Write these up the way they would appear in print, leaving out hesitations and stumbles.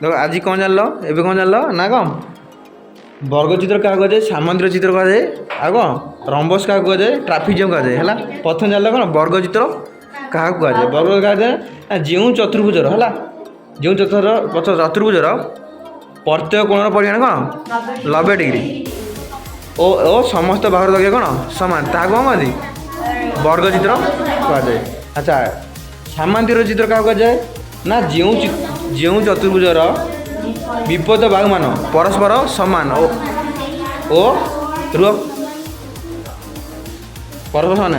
ଦେଖ ଆଜି କ'ଣ ଜାଣିଲ ଏବେ କ'ଣ ଜାଣିଲ ନା କ'ଣ ବର୍ଗଚିତ୍ର କାହାକୁ କୁହାଯାଏ ସାମନ୍ତରିକ ଚିତ୍ର କୁହାଯାଏ ଆଉ କ'ଣ ରମ୍ବସ୍ କାହାକୁ କୁହାଯାଏ ଟ୍ରାପିଜିୟମ୍ କୁହାଯାଏ ହେଲା। ପ୍ରଥମେ ଜାଣିଲ କ'ଣ ବର୍ଗଚିତ୍ର କାହାକୁ କୁହାଯାଏ ବର୍ଗ କୁହାଯାଏ ନା ଯେଉଁ ଚତୁର୍ଭୁଜର ହେଲା ଯେଉଁ ଚତୁର୍ଭୁଜର ପ୍ରତ୍ୟେକ କୋଣର ପରିମାଣ କ'ଣ 90 ଡିଗ୍ରୀ ଓ ସମସ୍ତ ବାହୁର ଦୈର୍ଘ୍ୟ କ'ଣ ସମାନ ତାହାକୁ କ'ଣ କହନ୍ତି ବର୍ଗଚିତ୍ର କୁହାଯାଏ। ଆଚ୍ଛା ସାମାନ୍ତରିକ ଚିତ୍ର କାହାକୁ କୁହାଯାଏ ନା ଯେଉଁ ଚତୁର୍ଭୁଜର ବିପଦ ବାହୁମାନ ପରସ୍ପର ସମାନ ଓ ରୁହ ପରସ୍ପର ସମାନ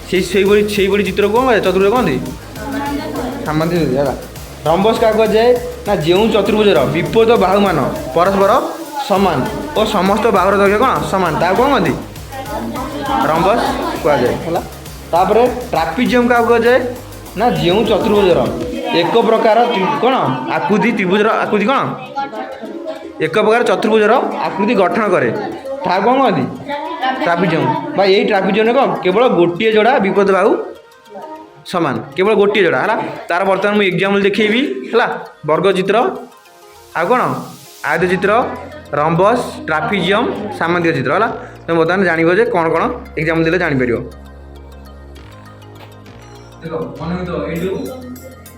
ସେଇଭଳି ଚିତ୍ରକୁ କ'ଣ କୁହାଯାଏ ଚତୁର୍ଭୁଜ କହନ୍ତି ସାମାନ୍ତରିକ ହେଲା। ରମ୍ବସ୍ କାହାକୁ କୁହାଯାଏ ନା ଯେଉଁ ଚତୁର୍ଭୁଜର ବିପଦ ବାହୁମାନ ପରସ୍ପର ସମାନ ଓ ସମସ୍ତ ବାହୁର ଦୈର୍ଘ୍ୟ କ'ଣ ସମାନ ତାହାକୁ କ'ଣ କହନ୍ତି ରମ୍ବସ୍ କୁହାଯାଏ ହେଲା। ତାପରେ ଟ୍ରାପିଜିୟମ୍ କାହାକୁ କୁହାଯାଏ ନା ଯେଉଁ ଚତୁର୍ଭୁଜର ଏକ ପ୍ରକାର କ'ଣ ଆକୃତି ତ୍ରିଭୁଜର ଆକୃତି କ'ଣ ଏକ ପ୍ରକାର ଚତୁର୍ଭୁଜର ଆକୃତି ଗଠନ କରେ ତାହାକୁ କ'ଣ କହନ୍ତି ଟ୍ରାପିଜିୟମ୍ ବା ଏଇ ଟ୍ରାପିଜିୟମ୍ରେ କ'ଣ କେବଳ ଗୋଟିଏ ଯୋଡ଼ା ବିପଦ ବାହୁ ସମାନ କେବଳ ଗୋଟିଏ ଯୋଡ଼ା ହେଲା। ତାର ବର୍ତ୍ତମାନ ମୁଁ ଏକ୍ଜାମ୍ପଲ୍ ଦେଖେଇବି ହେଲା। ବର୍ଗଚିତ୍ର ଆଉ କ'ଣ ଆୟତ ଚିତ୍ର ରମ୍ବସ୍ ଟ୍ରାପିଜିୟମ୍ ସାମନ୍ତରିକ ଚିତ୍ର ହେଲା। ତୁମେ ବର୍ତ୍ତମାନ ଜାଣିବ ଯେ କ'ଣ କ'ଣ ଏକ୍ଜାମ୍ପଲ୍ ଦେଲେ ଜାଣିପାରିବ। ଦେଖ ମନେ କରିବ ଏଇଠୁ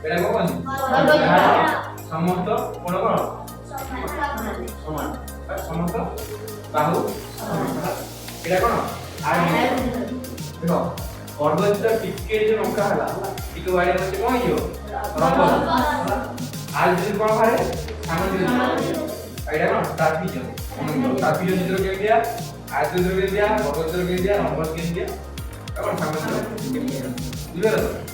ଏଇଟା କ'ଣ କହନ୍ତି ସମସ୍ତ କୋଣ କ'ଣ ସମାନ ସମସ୍ତ ବାହୁ ଏଇଟା କ'ଣ ଦେଖ ବର୍ଗଚିତ୍ର ଟିକେ ଯେ ଲଙ୍କା ହେଲା ଟିକେ ବାଡ଼ିଆ ବସି କ'ଣ ହେଇଯିବ ରମ୍ବସ୍ ଆଲ ଯଦି କ'ଣ ବାହାରେ ସାମନ୍ତରିକ ଏଇଟା କ'ଣ ଟ୍ରାପିଜିୟମ୍ ଟ୍ରାପିଜିୟମ୍ ଚିତ୍ର କେମିତିଆ ଆୟତ ଚିତ୍ର କେମିତିଆ ବର୍ଗଚିତ୍ର କେମିତିଆ ରମ୍ବସ୍ କେମିତିଆ କ'ଣ ସାମନ୍ତରିକ ବୁଝିପାରିଲ।